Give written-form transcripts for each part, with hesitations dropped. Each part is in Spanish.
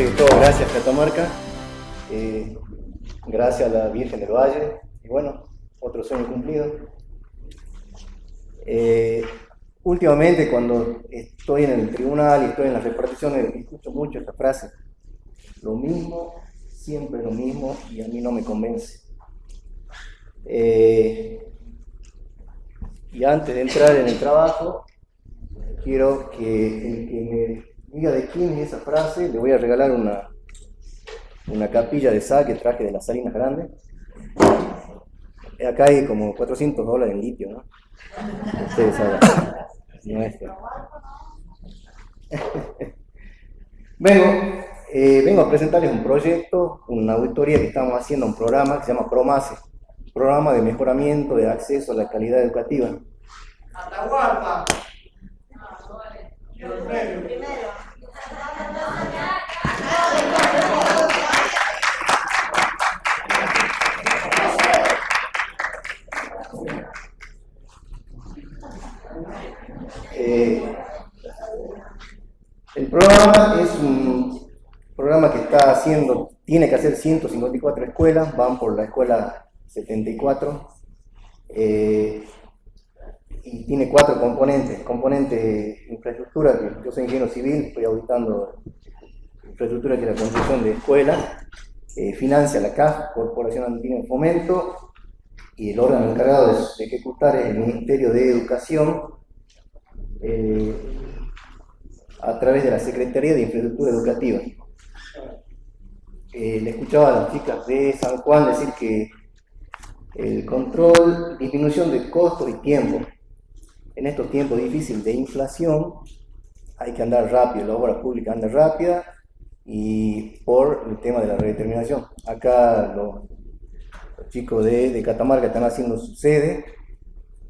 Antes que todo, gracias Catamarca, gracias a la Virgen del Valle, y bueno, otro sueño cumplido. Últimamente cuando estoy en el tribunal y estoy en las reparticiones, escucho mucho esta frase: lo mismo, siempre lo mismo, y a mí no me convence. Y antes de entrar en el trabajo, quiero que el que me diga de quién es esa frase, le voy a regalar una capilla de sal que traje de las Salinas Grandes. Acá hay como $400 en litio, ¿no? Ustedes saben. No es vengo a presentarles un proyecto, una auditoría que estamos haciendo, un programa que se llama PROMACE, Programa de Mejoramiento de Acceso a la Calidad Educativa. Atahualpa. El programa es un programa que tiene que hacer 154 escuelas, van por la escuela 74, y tiene 4 componentes. Componente infraestructura, que yo soy ingeniero civil, estoy auditando infraestructura, que es la construcción de escuelas. Financia la CAF, Corporación Argentina de Fomento, y el órgano encargado de ejecutar es el Ministerio de Educación, a través de la Secretaría de Infraestructura Educativa. Le escuchaba a las chicas de San Juan decir que el control, disminución de costos y tiempo. En estos tiempos difíciles de inflación hay que andar rápido, la obra pública anda rápida, y por el tema de la redeterminación. Acá los chicos de Catamarca están haciendo su sede,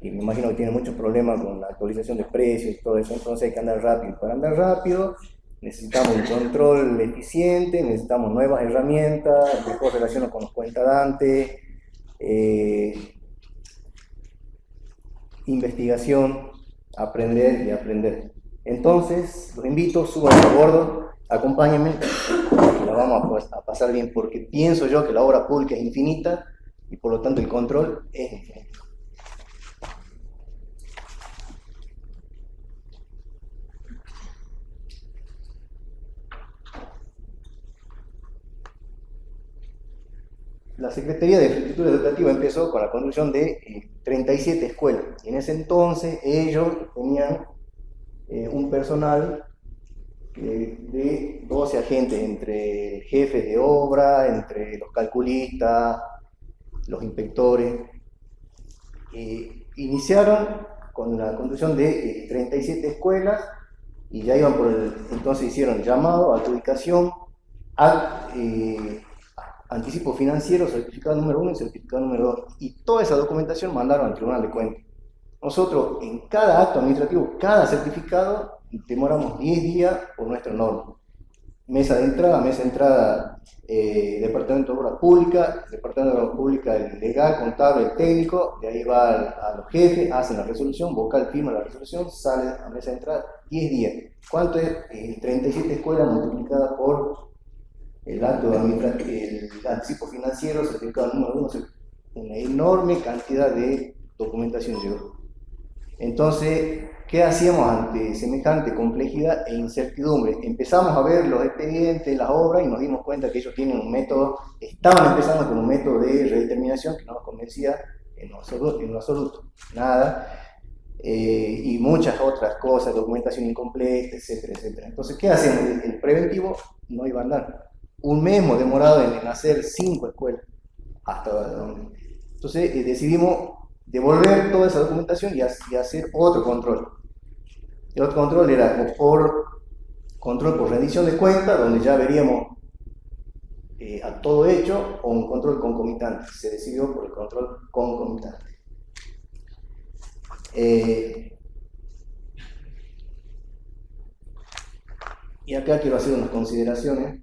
y me imagino que tienen muchos problemas con la actualización de precios y todo eso, entonces hay que andar rápido. Para andar rápido necesitamos un control eficiente, necesitamos nuevas herramientas, mejor relación con los cuentadantes, investigación, aprender y aprender. Entonces, los invito, suban a bordo, acompáñenme, que la vamos a pasar bien, porque pienso yo que la obra pública es infinita y por lo tanto el control es infinito. La Secretaría de Infraestructura Educativa empezó con la construcción de 37 escuelas. Y en ese entonces ellos tenían un personal de 12 agentes, entre jefes de obra, entre los calculistas, los inspectores. Iniciaron con la construcción de 37 escuelas y ya iban entonces hicieron el llamado, adjudicación, anticipo financiero, certificado número 1 y certificado número 2, y toda esa documentación mandaron al Tribunal de Cuentas. Nosotros en cada acto administrativo, cada certificado, demoramos 10 días por nuestra norma. Mesa de entrada, Departamento de Obras Públicas, Departamento de Obras Públicas, el legal, contable, el técnico, de ahí va a los jefes, hacen la resolución, vocal firma la resolución, sale a mesa de entrada, 10 días. ¿Cuánto es? 37 escuelas multiplicadas por el acto administrativo, el anticipo financiero, certificado número 1, una enorme cantidad de documentación llegó. Entonces, ¿qué hacíamos ante semejante complejidad e incertidumbre? Empezamos a ver los expedientes, las obras, y nos dimos cuenta que ellos tienen un método, estaban empezando con un método de redeterminación que no nos convencía en lo absoluto, nada, y muchas otras cosas, documentación incompleta, etcétera, etcétera. Entonces, ¿qué hacemos? El preventivo no iba a andar. Un mes hemos demorado en hacer 5 escuelas, hasta donde. Entonces decidimos devolver toda esa documentación y hacer otro control. El otro control era control por rendición de cuentas, donde ya veríamos a todo hecho, o un control concomitante. Se decidió por el control concomitante. Y acá quiero hacer unas consideraciones.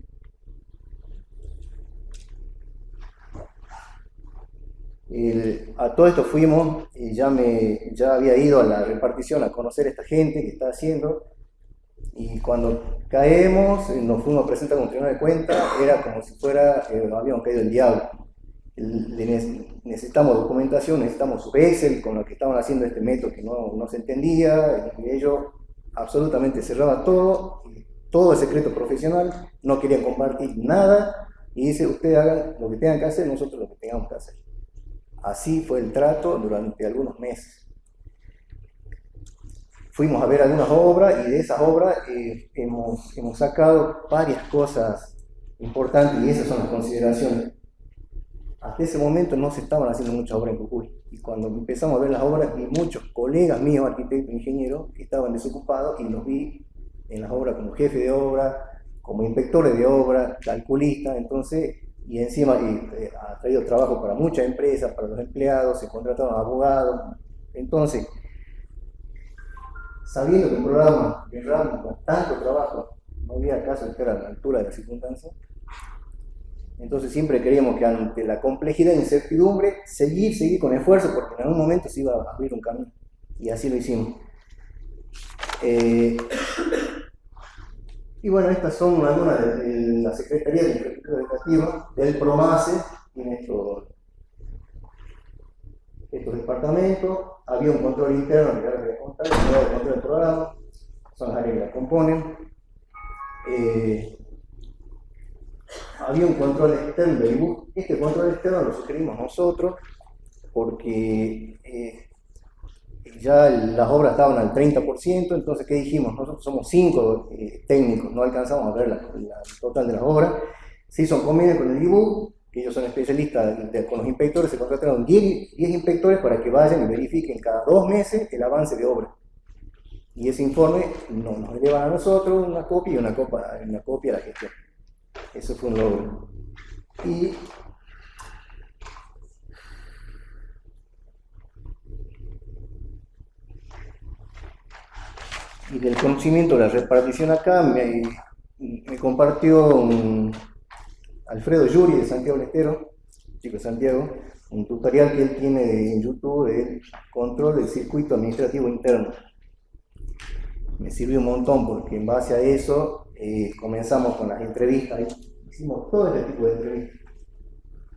A todo esto fuimos, ya había ido a la repartición a conocer a esta gente que está haciendo, Y cuando caemos, nos fuimos a presentar con un tribunal de cuentas, era como si fuera, habíamos caído el diablo. Necesitamos documentación, necesitamos su Excel con lo que estaban haciendo este método que no se entendía, y ellos absolutamente cerraba todo el secreto profesional, no querían compartir nada, y dice, ustedes hagan lo que tengan que hacer, nosotros lo que tengamos que hacer. Así fue el trato durante algunos meses. Fuimos a ver algunas obras, y de esas obras hemos sacado varias cosas importantes, y esas son las consideraciones. Hasta ese momento no se estaban haciendo muchas obras en Jujuy, y cuando empezamos a ver las obras vi muchos colegas míos, arquitectos, ingenieros, que estaban desocupados, y los vi en las obras como jefe de obra, como inspectores de obra, calculistas. Entonces, y encima ha traído trabajo para muchas empresas, para los empleados, se contrataron abogados. Entonces, sabiendo que un programa de RAM con tanto trabajo no había caso de estar a la altura de las circunstancias, entonces siempre queríamos que ante la complejidad e incertidumbre seguir con esfuerzo, porque en algún momento se iba a abrir un camino, y así lo hicimos. Y bueno, estas son algunas de la Secretaría de Infraestructura Educativa del PROMACE, tiene estos departamentos. Había un control interno que ahora voy a contar, el control del programa, son las áreas que la componen. Había un control externo del IBU. Este control externo lo sugerimos nosotros porque ya las obras estaban al 30%, entonces ¿qué dijimos? Nosotros somos 5 técnicos, no alcanzamos a ver el total de las obras. Se hizo un convenio con el IBU, que ellos son especialistas, con los inspectores se contrataron 10 inspectores para que vayan y verifiquen cada 2 meses el avance de obra. Y ese informe nos elevan a nosotros una copia y una copia a la gestión. Eso fue un logro. Y del conocimiento de la repartición acá me compartió Alfredo Yuri de Santiago del Estero, chico de Santiago, un tutorial que él tiene en YouTube de control del circuito administrativo interno. Me sirvió un montón porque en base a eso comenzamos con las entrevistas. Hicimos todo este tipo de entrevistas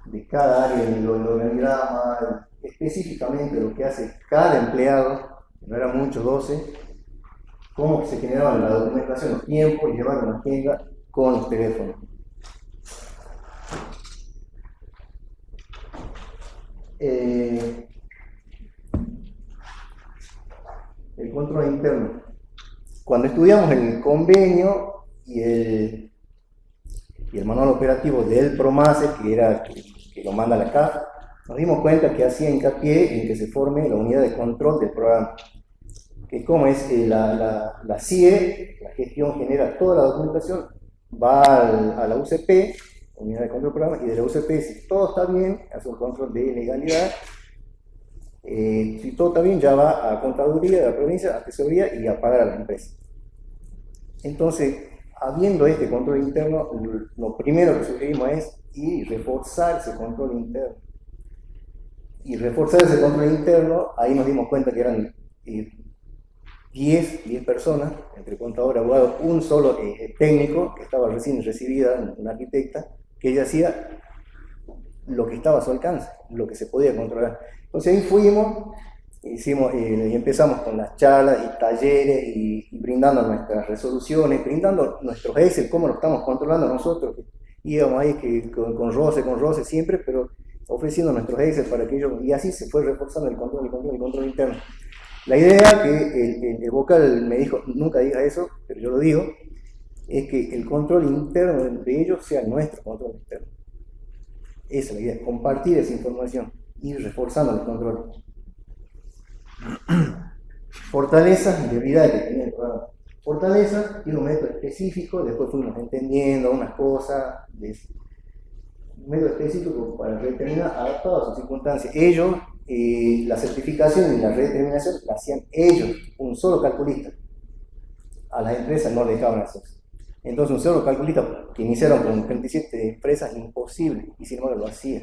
de cada área del organigrama, específicamente lo que hace cada empleado, no eran muchos, 12, cómo se generaba la documentación, los tiempos, y llevar una agenda con los teléfonos. El control interno. Cuando estudiamos el convenio y el manual operativo del PROMACE, que lo manda la CAF, nos dimos cuenta que hacía hincapié en que se forme la unidad de control del programa. Que como es la CIE, la gestión genera toda la documentación, va a la UCP, unidad de control del programa, y de la UCP, si todo está bien, hace un control de legalidad. Si todo está bien, ya va a Contaduría de la provincia, a Tesorería y a pagar a la empresa. Entonces, habiendo este control interno, lo primero que sugerimos es reforzar ese control interno. Y reforzar ese control interno, ahí nos dimos cuenta que eran 10 personas, entre contador, abogado, un solo técnico, que estaba recién recibida, una arquitecta, que ella hacía lo que estaba a su alcance, lo que se podía controlar. Entonces ahí fuimos, y empezamos con las charlas y talleres, y brindando nuestras resoluciones, brindando nuestros Excel, cómo lo estamos controlando nosotros. Íbamos ahí con roce siempre, pero ofreciendo nuestros Excel para que ellos, y así se fue reforzando el control interno. La idea que el vocal me dijo, nunca diga eso, pero yo lo digo, es que el control interno de ellos sea nuestro control interno. Esa es la idea, compartir esa información, ir reforzando el control. Fortalezas y debilidades que tenía el programa. Fortalezas, tiene un método específico, después fuimos entendiendo unas cosas, un método específico para redeterminar adaptado a sus circunstancias. Ellos, la certificación y la redeterminación la hacían ellos, un solo calculista. A las empresas no le dejaban hacer. Entonces un solo calculista que iniciaron con 37 empresas, imposible, y sin embargo lo hacían.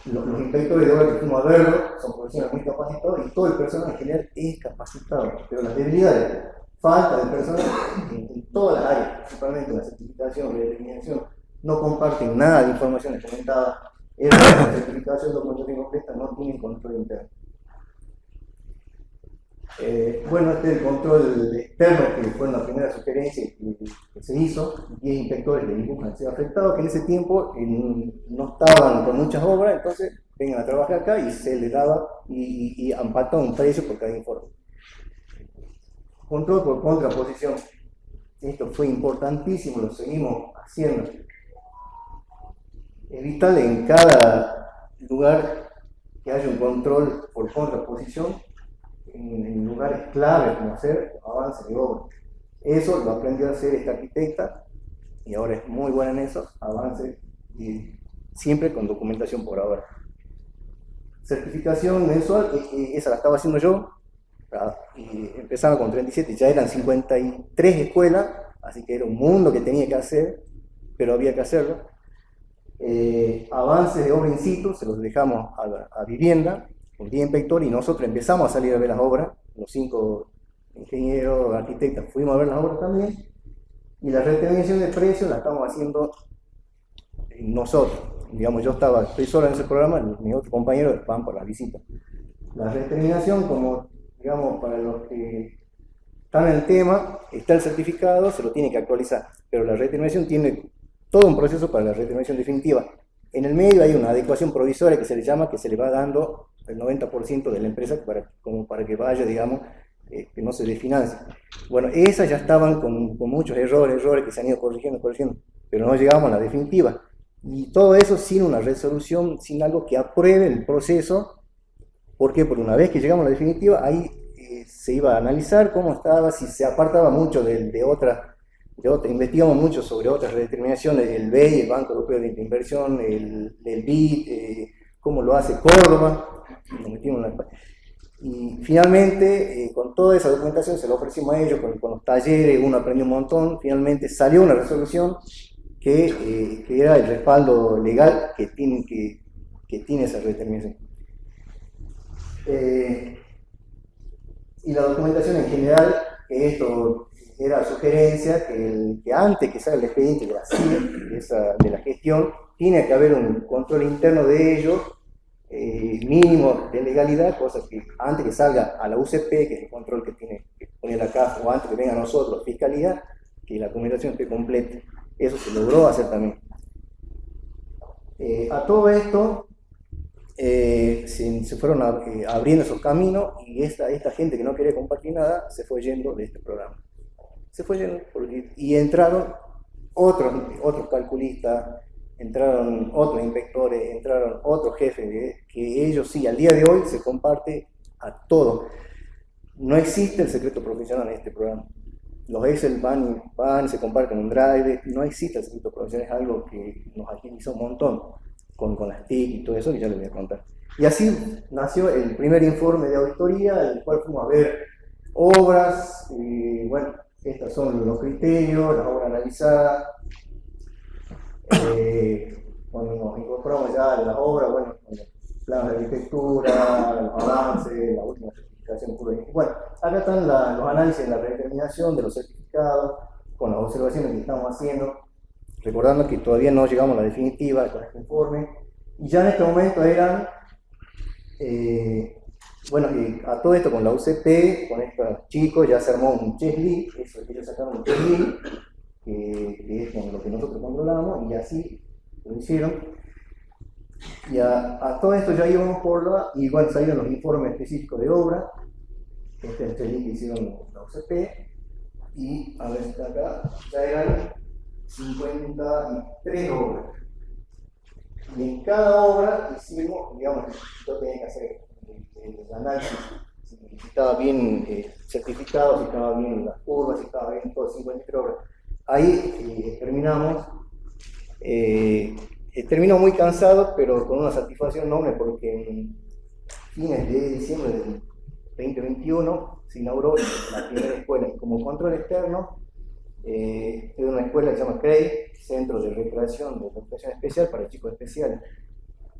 Los inspectores de obra que fuimos a verlo son profesionales muy capacitados, y todo el personal en general es capacitado, pero las debilidades, falta de personas en todas las áreas, principalmente en la certificación, redeterminación, no comparten nada de información, les comentaba, la certificación, documentación completa, no tienen control interno. Bueno, este es el control externo, que fue una primera sugerencia que se hizo. 10 inspectores de INPUJ han sido afectados, que en ese tiempo no estaban con muchas obras, entonces vengan a trabajar acá y se les daba y han pactado un precio por cada informe. Control por contraposición. Esto fue importantísimo, lo seguimos haciendo. Es vital en cada lugar que haya un control por contraposición, en lugares clave como hacer avance de obra. Eso lo aprendió a hacer esta arquitecta y ahora es muy buena en eso, avance, y siempre con documentación por ahora. Certificación mensual, esa la estaba haciendo yo, y empezaba con 37, ya eran 53 escuelas, así que era un mundo que tenía que hacer, pero había que hacerlo. Avances de obra in situ se los dejamos a vivienda, con 10 inspectores, y nosotros empezamos a salir a ver las obras, los 5 ingenieros, arquitectas, fuimos a ver las obras también, y la redeterminación de precios la estamos haciendo nosotros. Digamos, yo estoy solo en ese programa, mis otros compañeros van por la visita. La redeterminación, como digamos, para los que están en el tema, está el certificado, se lo tiene que actualizar, pero la redeterminación tiene todo un proceso para la redeterminación definitiva. En el medio hay una adecuación provisoria que se le llama, que se le va dando el 90% de la empresa como para que vaya, digamos, que no se desfinancie. Bueno, esas ya estaban con muchos errores que se han ido corrigiendo, pero no llegamos a la definitiva. Y todo eso sin una resolución, sin algo que apruebe el proceso. ¿Por qué? Porque una vez que llegamos a la definitiva, ahí se iba a analizar cómo estaba, si se apartaba mucho de otras, investigamos mucho sobre otras redeterminaciones, el BEI, el Banco Europeo de Inversión, el BID, cómo lo hace Córdoba, nos metimos en la... Y finalmente, con toda esa documentación se lo ofrecimos a ellos, con los talleres, uno aprendió un montón, finalmente salió una resolución que era el respaldo legal que tiene esa redeterminación. Y la documentación en general, que esto era sugerencia, que antes que salga el expediente de la CIE, de la gestión, tiene que haber un control interno de ellos, mínimo de legalidad, cosa que antes que salga a la UCP, que es el control que tiene que poner la CAF, o antes que venga a nosotros, Fiscalía, que la documentación esté completa. Eso se logró hacer también. A todo esto, se fueron abriendo esos caminos, y esta gente que no quería compartir nada se fue yendo de este programa. Se fue yendo y entraron otros calculistas, entraron otros inspectores, entraron otros jefes, que ellos sí, al día de hoy se comparte a todos. No existe el secreto profesional en este programa. Los Excel van y se comparten un Drive, no existe el secreto profesional, es algo que nos agiliza un montón con las TIC y todo eso, que ya les voy a contar. Y así nació el primer informe de auditoría, en el cual fuimos a ver obras, y bueno, estos son los criterios, las obras analizadas. Cuando nos incorporamos ya a las obras, bueno, con los planos de arquitectura, los avances, la última certificación pura. Bueno, acá están los análisis de la redeterminación de los certificados, con las observaciones que estamos haciendo, recordando que todavía no llegamos a la definitiva con este informe, y ya en este momento eran, bueno, a todo esto con la UCP, con estos chicos, ya se armó un checklist, eso, ellos sacaron un checklist, que es con lo que nosotros controlamos, y así lo hicieron. Y a todo esto ya íbamos y bueno, salieron los informes específicos de obra, este es el checklist que hicieron la UCP, y a ver si está acá, ya eran 53 obras. Y en cada obra hicimos, digamos, yo tenía que hacer el análisis, si estaba bien certificado, si estaba bien las curvas, si estaba bien todo, 53 obras. Ahí terminamos. Terminó muy cansado, pero con una satisfacción enorme, porque en fines de diciembre del 2021 se inauguró la primera escuela. Y como control externo, es una escuela que se llama CREI, Centro de Recreación Especial para Chicos Especiales.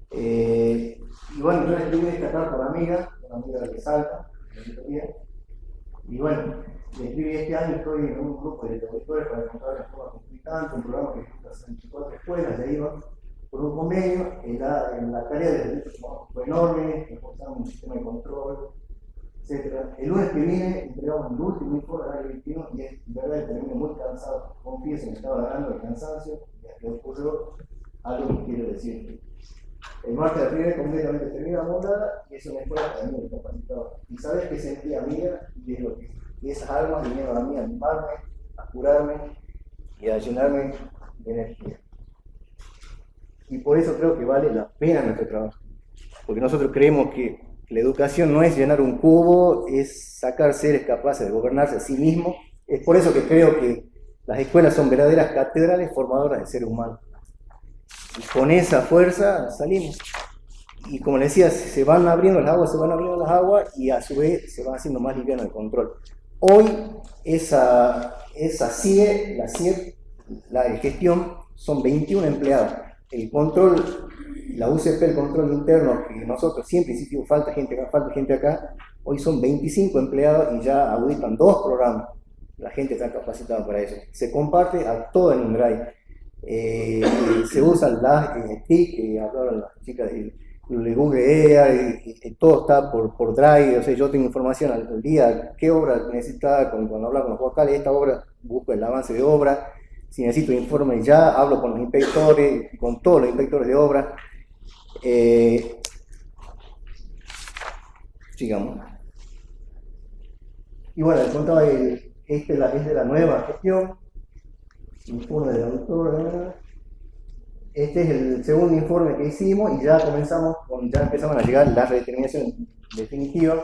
Y bueno, yo les tuve esta carta a una amiga de Salta, y bueno, Le escribí este año, estoy en un grupo de auditores para encontrar la forma concomitante, un programa que junta 64 escuelas, ya iba por un convenio, la tarea de derechos humanos fue enorme, reforzamos un sistema de control, etc. El lunes que viene entregamos el último informe del año 21 y es verdad que terminé muy cansado, confieso que me estaba ganando el cansancio, y aquí ocurrió algo que quiero decir. El martes de la primera completamente termina montada y eso me fue también incapacitado. Y sabes que sentía amiga y es lo que y esas almas vinieron a mí a animarme, a curarme y a llenarme de energía. Y por eso creo que vale la pena nuestro trabajo. Porque nosotros creemos que la educación no es llenar un cubo, es sacar seres capaces de gobernarse a sí mismos. Es por eso que creo que las escuelas son verdaderas catedrales formadoras de seres humanos. Y con esa fuerza salimos. Y como les decía, se van abriendo las aguas y a su vez se va haciendo más liviano el control. Hoy esa CIE, la gestión, son 21 empleados. El control, la UCP, el control interno, que nosotros siempre hicimos falta gente acá, hoy son 25 empleados y ya auditan 2 programas. La gente está capacitada para eso. Se comparte a todo en un drive. Se usan las TIC, que hablaron las chicas de Google Earth, todo está por Drive. O sea, yo tengo información al día, qué obra necesita, cuando hablo con los vocales, esta obra, busco el avance de obra, si necesito informe ya, hablo con los inspectores, con todos los inspectores de obra. Sigamos. Y bueno, les contaba, es de la nueva gestión, informe del autor. Este es el segundo informe que hicimos y ya empezaban a llegar las redeterminaciones definitivas,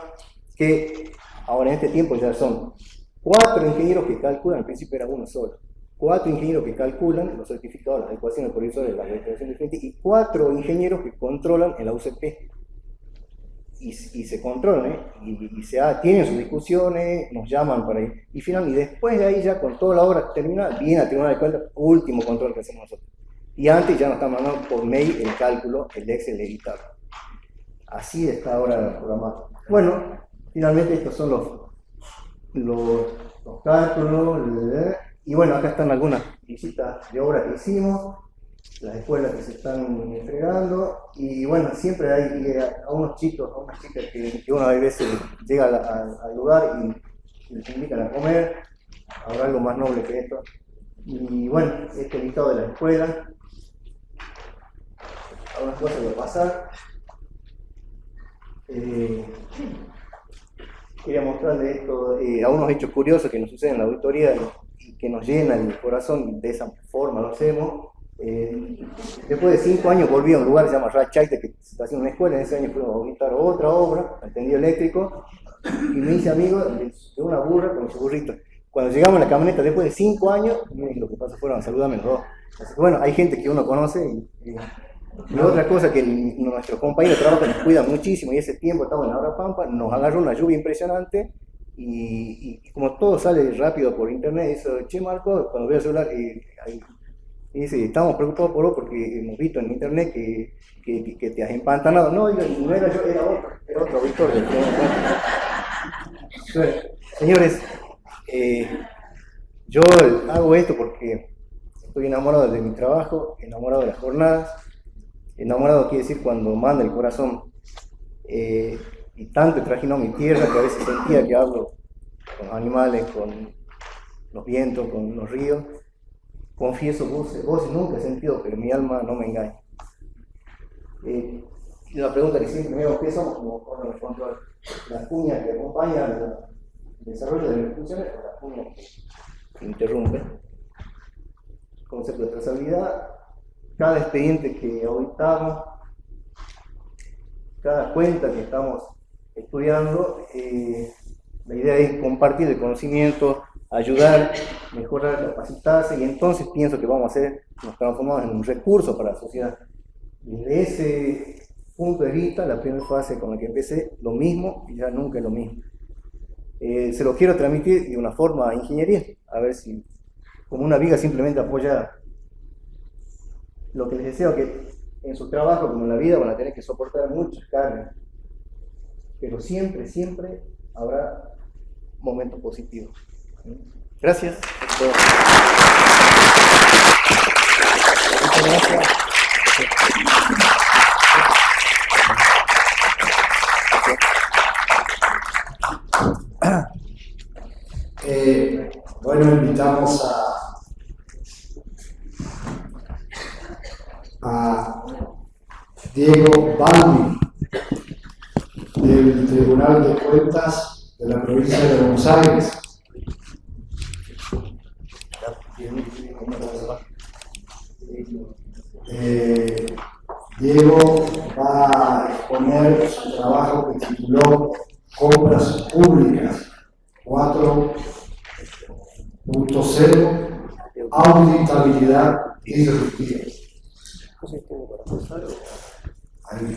que ahora en este tiempo ya son 4 ingenieros que calculan, al principio era uno solo, 4 ingenieros que calculan los certificados, las ecuaciones provisorias, las redeterminaciones definitivas, y 4 ingenieros que controlan en la UCP. Y se controlan, tienen sus discusiones, nos llaman para ir, y después de ahí ya con toda la obra terminada, viene a Tribunal de Cuentas, último control que hacemos nosotros. Y antes ya nos están mandando por mail el cálculo, el Excel editado. Así está ahora programado. Bueno, finalmente estos son los cálculos. Y bueno, acá están algunas visitas de obra que hicimos, las escuelas que se están entregando. Y bueno, siempre hay a unos chicos, a unas chicas que uno a veces llega al lugar y les invitan a comer. Habrá algo más noble que esto. Y bueno, este listado de la escuela. Algunas cosas que va a pasar. Quería mostrarles esto, algunos hechos curiosos que nos suceden en la auditoría y que nos llenan el corazón, de esa forma lo hacemos. Después de 5 años volví a un lugar que se llama Ratchaite, que se está haciendo una escuela. En ese año fuimos a auditar otra obra, al tendido eléctrico, y me hice amigo de una burra con su burrito. Cuando llegamos a la camioneta después de 5 años, miren lo que pasó, fueron a saludarme los dos. Así que bueno, hay gente que uno conoce y otra cosa que nuestros compañeros de trabajo nos cuidan muchísimo, y ese tiempo estamos en la hora Pampa, nos agarró una lluvia impresionante y como todo sale rápido por internet, dice, che Marco, cuando veo el celular, y dice, estamos preocupados por vos porque hemos visto en internet que te has empantanado. No, no era yo, era otro auditor. Señores, yo hago esto porque estoy enamorado de mi trabajo, enamorado de las jornadas. Enamorado quiere decir cuando manda el corazón, y tanto he trajinado mi tierra que a veces sentía que hablo con los animales, con los vientos, con los ríos. Confieso, voces nunca he sentido, pero mi alma no me engaña. Y la pregunta que siempre me hago, ¿qué somos como órgano de control? ¿Las cuñas que acompañan el desarrollo de las funciones o las cuñas que interrumpen? Concepto de trazabilidad. Cada expediente que auditamos, cada cuenta que estamos estudiando, la idea es compartir el conocimiento, ayudar, mejorar, capacitarse, y entonces pienso que nos transformamos en un recurso para la sociedad. Desde ese punto de vista, la primera fase con la que empecé, lo mismo y ya nunca es lo mismo. Se lo quiero transmitir de una forma ingeniería, a ver si, como una viga simplemente apoyada. Lo que les deseo es que en su trabajo, como en la vida, van a tener que soportar muchas cargas, pero siempre, siempre habrá momentos positivos. Gracias. Muchas gracias. Bueno, invitamos a Diego Balbi, del Tribunal de Cuentas de la provincia de Buenos Aires. Diego va a exponer su trabajo que tituló Compras Públicas 4.0, auditabilidad disruptiva. Ahí.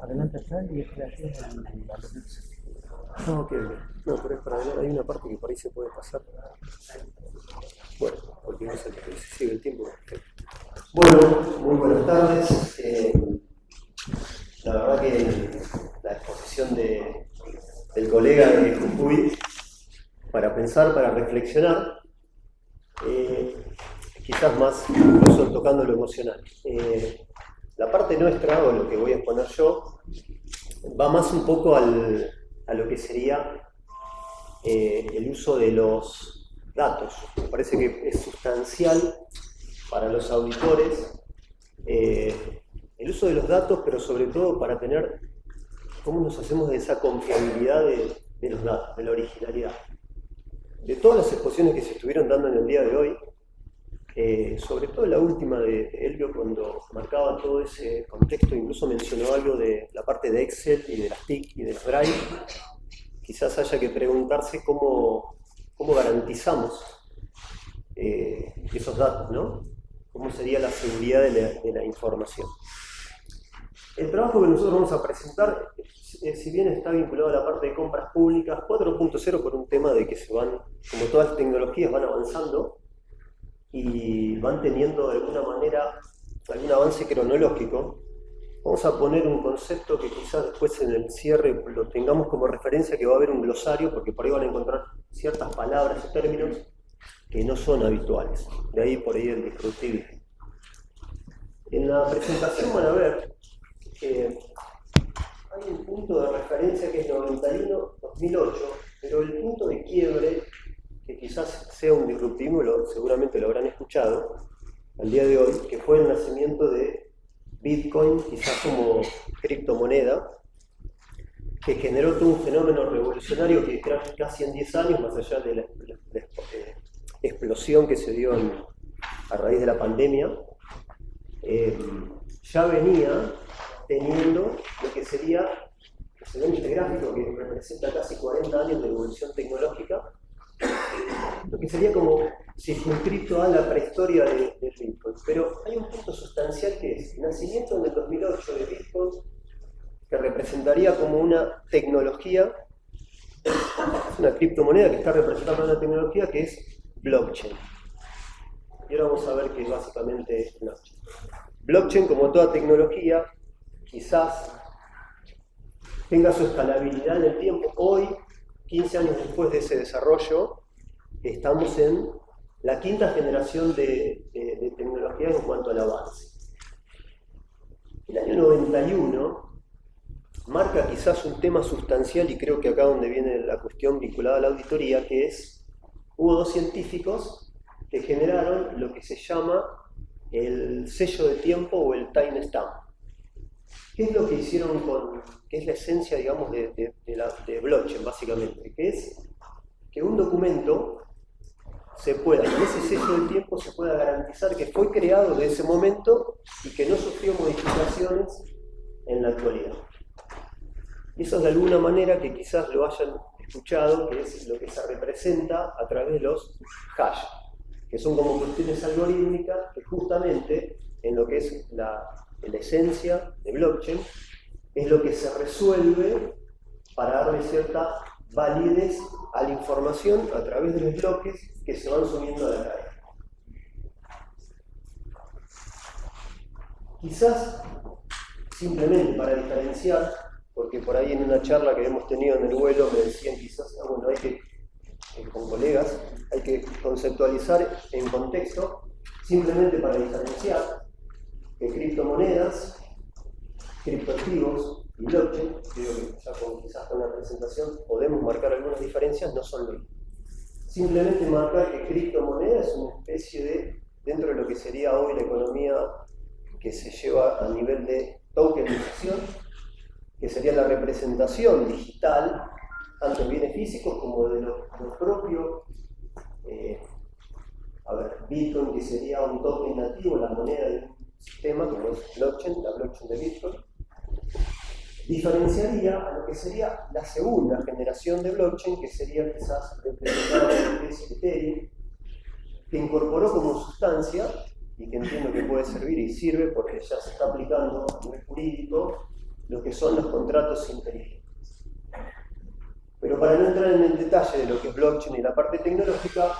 Adelante atrás y es la No, ok. No, pero es para adelante. Hay una parte que por ahí se puede pasar. Bueno, porque no sé qué se sigue el tiempo. Bueno, muy buenas tardes. La verdad que la exposición del colega de Jujuy, para pensar, para reflexionar, quizás más incluso tocando lo emocional. La parte nuestra, o lo que voy a exponer yo, va más un poco a lo que sería el uso de los datos. Me parece que es sustancial para los auditores el uso de los datos, pero sobre todo para tener cómo nos hacemos de esa confiabilidad de los datos, de la originalidad. De todas las exposiciones que se estuvieron dando en el día de hoy, sobre todo la última de Elvio, cuando marcaba todo ese contexto, incluso mencionó algo de la parte de Excel y de las TIC y de los Drive, quizás haya que preguntarse cómo garantizamos esos datos, ¿no? ¿Cómo sería la seguridad de la información? El trabajo que nosotros vamos a presentar, si bien está vinculado a la parte de compras públicas, 4.0 por un tema de que se van, como todas las tecnologías van avanzando y van teniendo de alguna manera algún avance cronológico, vamos a poner un concepto que quizás después en el cierre lo tengamos como referencia, que va a haber un glosario, porque por ahí van a encontrar ciertas palabras y términos que no son habituales. De ahí por ahí el disruptivismo. En la presentación van a ver que hay un punto de referencia que es 91-2008, pero el punto de quiebre, que quizás sea un disruptivismo, seguramente lo habrán escuchado al día de hoy, que fue el nacimiento de Bitcoin, quizás como criptomoneda, que generó todo un fenómeno revolucionario que casi en 10 años, más allá de la explosión que se dio a raíz de la pandemia, ya venía teniendo lo que sería, que se ve en este gráfico que representa casi 40 años de evolución tecnológica, lo que sería como circunscrito a la prehistoria de Bitcoin. Pero hay un punto sustancial que es el nacimiento en el 2008 de Bitcoin, que representaría como una tecnología, es una criptomoneda que está representando una tecnología que es blockchain. Y ahora vamos a ver que básicamente es blockchain. Blockchain, como toda tecnología, quizás tenga su escalabilidad en el tiempo. Hoy, 15 años después de ese desarrollo, estamos en la quinta generación de tecnología en cuanto al avance. El año 91 marca quizás un tema sustancial, y creo que acá donde viene la cuestión vinculada a la auditoría, que es, hubo dos científicos que generaron lo que se llama el sello de tiempo o el timestamp. ¿Qué es lo que hicieron qué es la esencia, digamos, de blockchain, básicamente? Que es que un documento con ese sello de tiempo se pueda garantizar que fue creado de ese momento y que no sufrió modificaciones en la actualidad. Y eso es de alguna manera que quizás lo hayan escuchado, que es lo que se representa a través de los hash, que son como cuestiones algorítmicas que justamente en lo que es la esencia de blockchain es lo que se resuelve para darle cierta validez a la información a través de los bloques que se van subiendo a la cadena. Quizás simplemente para diferenciar, porque por ahí en una charla que hemos tenido en el vuelo me decían quizás, bueno, hay que, con colegas, hay que conceptualizar en contexto, simplemente para diferenciar que criptomonedas, criptoactivos y blockchain, creo que ya quizás con la presentación podemos marcar algunas diferencias, no son lo mismo. Simplemente marcar que criptomoneda es una especie de, dentro de lo que sería hoy la economía que se lleva a nivel de tokenización, que sería la representación digital, tanto de bienes físicos como de lo propio, Bitcoin, que sería un token nativo, la moneda de un sistema como es blockchain, la blockchain de Bitcoin, diferenciaría a lo que sería la segunda generación de blockchain, que sería quizás representada por lo que es Ethereum, que incorporó como sustancia, y que entiendo que puede servir y sirve porque ya se está aplicando a nivel jurídico, lo que son los contratos inteligentes. Pero para no entrar en el detalle de lo que es blockchain y la parte tecnológica,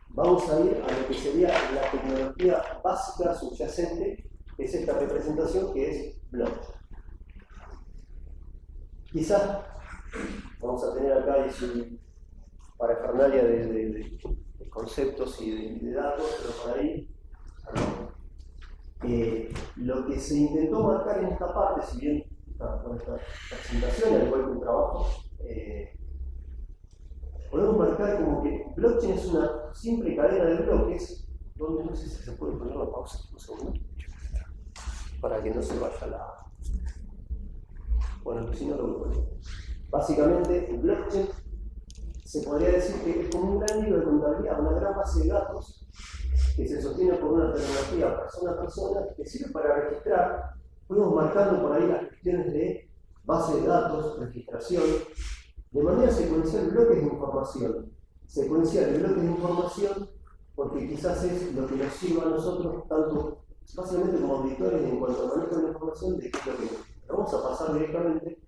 vamos a ir a lo que sería la tecnología básica subyacente, que es esta representación que es blockchain. Quizás vamos a tener acá su parafernalia de conceptos y de datos, pero por ahí lo que se intentó marcar en esta parte, si bien con esta presentación, al igual que un trabajo, podemos marcar como que blockchain es una simple cadena de bloques, donde no sé si se puede poner una pausa un segundo, para que no se vaya la... Bueno, si no lo voy a poner. Básicamente, el blockchain se podría decir que es como un gran libro de contabilidad, una gran base de datos que se sostiene por una tecnología persona a persona que sirve para registrar. Fuimos marcando por ahí las cuestiones de base de datos, registración, de manera secuencial bloques de información. Secuencial de bloques de información porque quizás es lo que nos sirva a nosotros, tanto básicamente como auditores en cuanto a manejo de la información, de qué es lo que vamos a pasar directamente,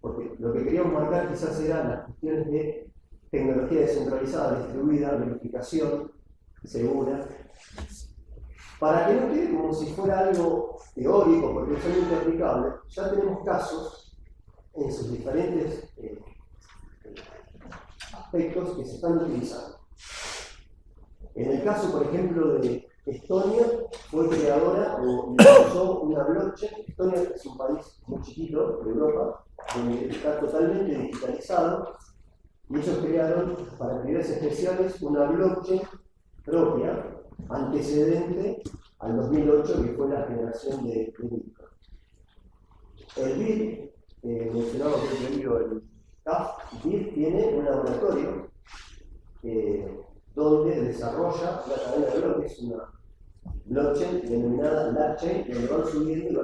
porque lo que queríamos marcar quizás eran las cuestiones de tecnología descentralizada, distribuida, verificación, segura, para que no quede como si fuera algo teórico, porque es algo aplicable. Ya tenemos casos en sus diferentes aspectos que se están utilizando. En el caso, por ejemplo, de Estonia, fue creadora o lanzó una blockchain. Estonia es un país muy chiquito de Europa, donde está totalmente digitalizado, y ellos crearon, para actividades especiales, una blockchain propia, antecedente al 2008, que fue la generación de Bitcoin. El BID, mencionaba que el CAF, BID tiene un laboratorio donde desarrolla una cadena de bloques, una blockchain denominada LabChain, donde van subiendo y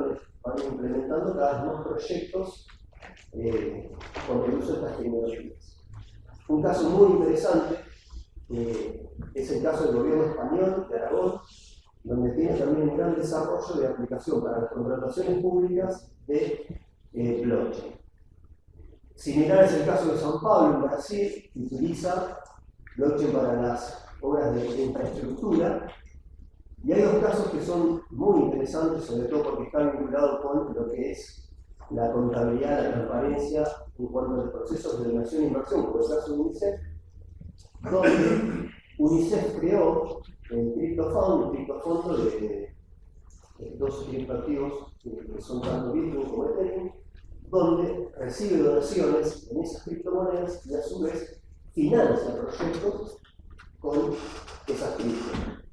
van implementando cada vez más proyectos con el uso de estas tecnologías. Un caso muy interesante es el caso del gobierno español de Aragón, donde tiene también un gran desarrollo de aplicación para las contrataciones públicas de blockchain. Similar es el caso de São Paulo, en Brasil, que utiliza blockchain para las obras de infraestructura. Y hay dos casos que son muy interesantes, sobre todo porque están vinculados con lo que es la contabilidad, la transparencia en cuanto a los procesos de donación e inversión, como el caso de UNICEF, donde UNICEF creó el criptofondo de dos criptoactivos que son tanto Bitcoin como Ethereum, donde recibe donaciones en esas criptomonedas y a su vez financia proyectos con esas criptomonedas.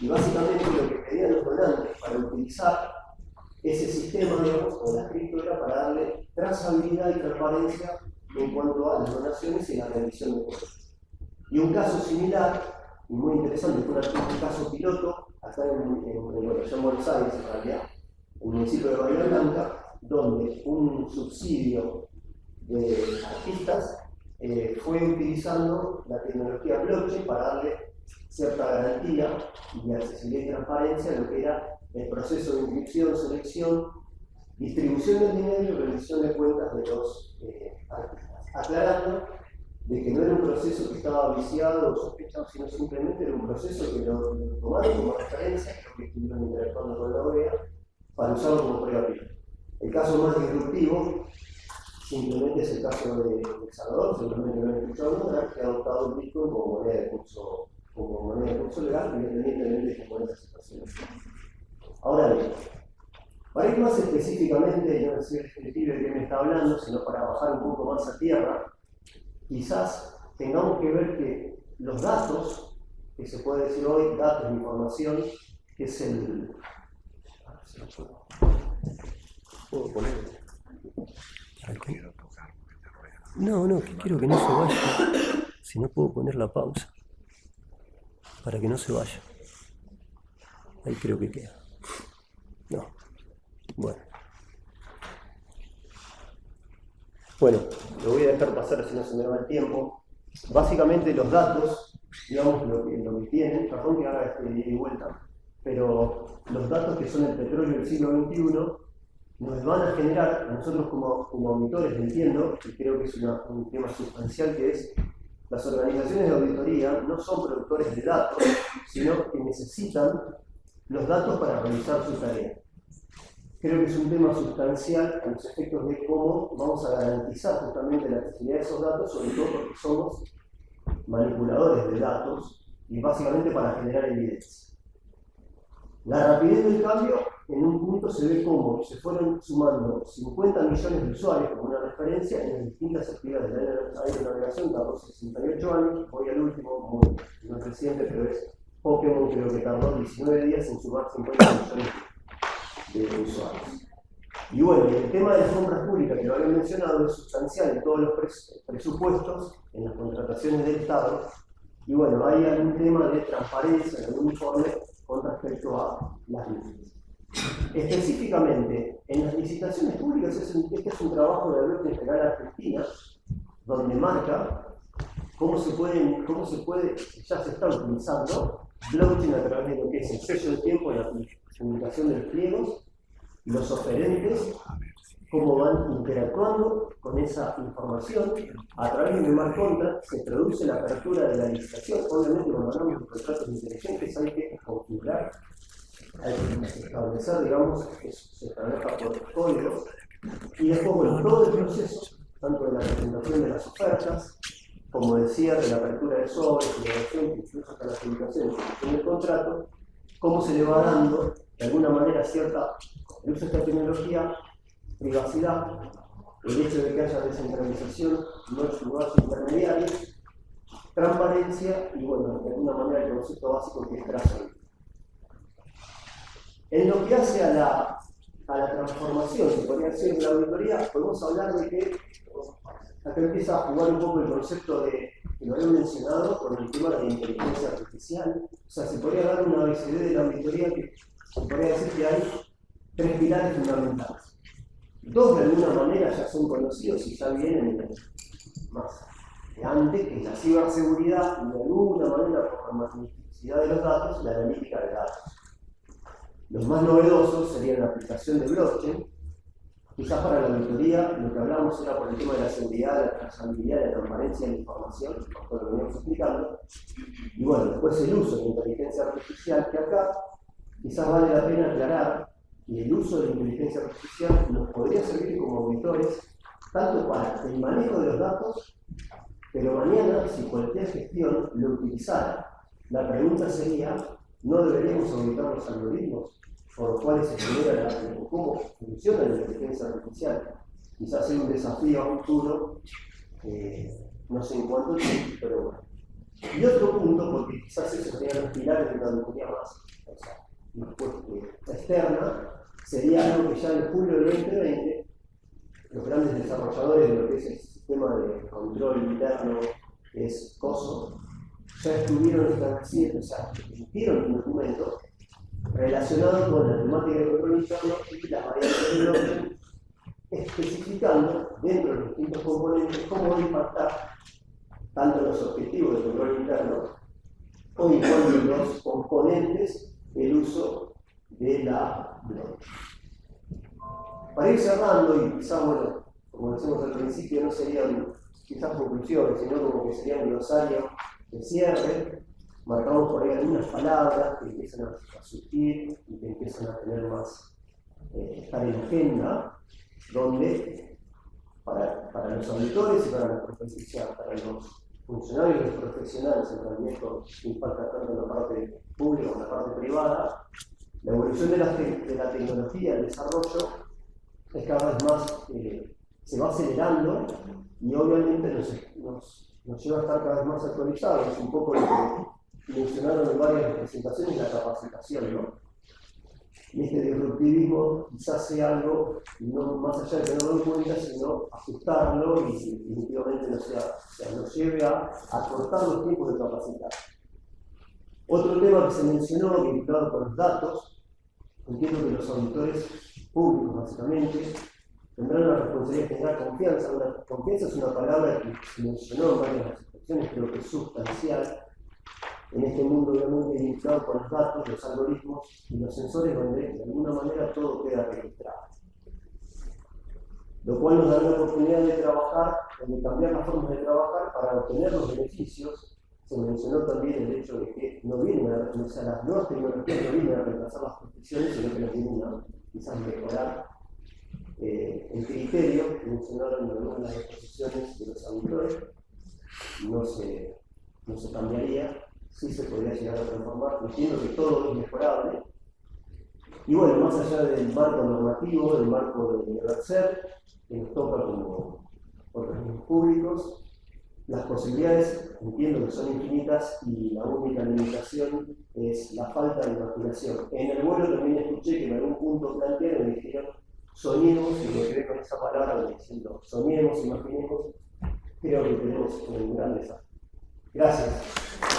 Y básicamente lo que pedían los donantes para utilizar ese sistema, digamos, o la cripto, era para darle trazabilidad y transparencia en cuanto a las donaciones y la rendición de cuentas. Y un caso similar, y muy interesante, fue un caso piloto, acá en Buenos Aires, en realidad, en el municipio de Bahía Blanca, donde un subsidio de artistas fue utilizando la tecnología blockchain para darle cierta garantía y accesibilidad y transparencia a lo que era el proceso de inscripción, selección, distribución del dinero y rendición de cuentas de los artistas. Aclarando de que no era un proceso que estaba viciado o sospechado, sino simplemente era un proceso que lo tomaron como referencia, creo que estuvieron interactuando con la OEA, para usarlo como prueba piloto. El caso más disruptivo simplemente es el caso de El Salvador, seguramente no han escuchado nada, que ha adoptado el Bitcoin como moneda de curso legal, independientemente de cómo es la situación. Ahora bien, para ir más específicamente, no decir descriptivo de qué me está hablando, sino para bajar un poco más a tierra, quizás tengamos que ver que los datos, que se puede decir hoy, datos de información, que es el... ¿Puedo ponerlo? No, que quiero que no se vaya. Si no puedo poner la pausa. Para que no se vaya. Ahí creo que queda. No. Bueno, lo voy a dejar pasar si no se me va el tiempo. Básicamente los datos, digamos lo que tienen, perdón que haga este ida y vuelta, pero los datos que son el petróleo del siglo XXI nos van a generar, a nosotros como auditores, entiendo, y creo que es un tema sustancial, que es las organizaciones de auditoría no son productores de datos, sino que necesitan los datos para realizar su tarea. Creo que es un tema sustancial a los efectos de cómo vamos a garantizar justamente la accesibilidad de esos datos, sobre todo porque somos manipuladores de datos y básicamente para generar evidencia. La rapidez del cambio, en un punto se ve como se fueron sumando 50 millones de usuarios como una referencia en las distintas actividades de la aeronavegación, tardó 68 años, voy al último, no es reciente, pero es Pokémon, creo que tardó 19 días en sumar 50 millones de usuarios. Y bueno, el tema de las compras públicas que lo había mencionado es sustancial en todos los presupuestos, en las contrataciones del Estado, y bueno, hay algún tema de transparencia, algún informe con respecto a las licitaciones. Específicamente, en las licitaciones públicas, este es un trabajo de la Blockchain Federal Argentina, donde marca cómo se puede, ya se está utilizando blockchain a través de lo que es el sello de tiempo y la publicación de los pliegos, y los oferentes, cómo van interactuando con esa información. A través de un smart contract se produce la apertura de la licitación. Obviamente, cuando hablamos de contratos inteligentes, hay que configurar, hay que establecer, digamos, que se trabaja por códigos, y después, bueno, todo el proceso, tanto de la presentación de las ofertas, como decía, de la apertura de sobres, de la evaluación, incluso hasta la publicación del contrato, cómo se le va dando, de alguna manera, el uso de esta tecnología, privacidad, el hecho de que haya descentralización, no lugares intermediarios, transparencia y, bueno, de alguna manera el concepto básico que es trazabilidad. En lo que hace a la transformación, que podría ser en la auditoría, podemos hablar de que acá empieza a jugar un poco el concepto de, que lo había mencionado, con el tema de la inteligencia artificial. O sea, se podría dar una ABCD de la auditoría que se podría decir que hay 3 pilares fundamentales. 2 de alguna manera ya son conocidos y ya vienen más de antes, que es la ciberseguridad y de alguna manera por la magnificidad de los datos, la analítica de datos. Los más novedosos serían la aplicación de blockchain. Quizás para la auditoría lo que hablamos era por el tema de la seguridad, la trazabilidad, la transparencia de la información, por todo lo que venimos explicando. Y bueno, después el uso de la inteligencia artificial, que acá quizás vale la pena aclarar que el uso de la inteligencia artificial nos podría servir como auditores, tanto para el manejo de los datos, pero mañana, si cualquier gestión lo utilizara, la pregunta sería, ¿no deberíamos auditar los algoritmos por los cuales se genera cómo funciona la inteligencia artificial? Quizás sea un desafío a futuro, no sé en cuánto tiempo, pero bueno. Y otro punto, porque quizás esos serían los pilares de una auditoría más externa, sería algo que ya en julio del 2020 los grandes desarrolladores de lo que es el sistema de control interno, que es COSO, ya estuvieron estableciendo, o sea, emitieron un documento relacionado con la temática de control interno y las variables de blockchain, especificando dentro de los distintos componentes cómo va a impactar tanto los objetivos de control interno como en los componentes el uso de la blockchain. Para ir cerrando, y quizás, bueno, como decimos al principio, no serían quizás conclusiones, sino como que serían un glosario de cierre, marcamos por ahí algunas palabras que empiezan a surgir y que empiezan a tener más estar en agenda, donde para los auditores y para los funcionarios y los profesionales, en realidad esto impacta tanto en la parte pública como en la parte privada, la evolución de la tecnología, el desarrollo, es cada vez más, se va acelerando y obviamente nos lleva a estar cada vez más actualizados. Un poco lo que mencionaron en varias presentaciones, la capacitación, ¿no? Y este disruptivismo quizás sea algo, no más allá de tenerlo en cuenta, sino ajustarlo y definitivamente nos lleve a acortar los tiempos de capacitar. Otro tema que se mencionó, vinculado con los datos, entiendo que los auditores públicos, básicamente, tendrán la responsabilidad de tener confianza. Confianza es una palabra que se mencionó en varias expresiones, creo que es sustancial en este mundo obviamente vinculado con los datos, los algoritmos y los sensores, donde de alguna manera todo queda registrado. Lo cual nos da la oportunidad de trabajar, de cambiar las formas de trabajar para obtener los beneficios. Se mencionó también el hecho de que no vienen a reemplazar las nuevas tecnologías, no vienen a reemplazar las profesiones, sino que las vienen a quizás mejorar el criterio que mencionaron en algunas de las exposiciones de los auditores. No se cambiaría. Sí se podría llegar a transformar, entiendo que todo es mejorable. Y bueno, más allá del marco normativo, del marco del deber ser, que nos toca como organismos públicos, las posibilidades entiendo que son infinitas y la única limitación es la falta de imaginación. En el vuelo también escuché que en algún punto plantearon y me dijeron, soñemos, y me quedé con esa palabra diciendo, soñemos, imaginemos, creo que tenemos un gran desafío. Gracias.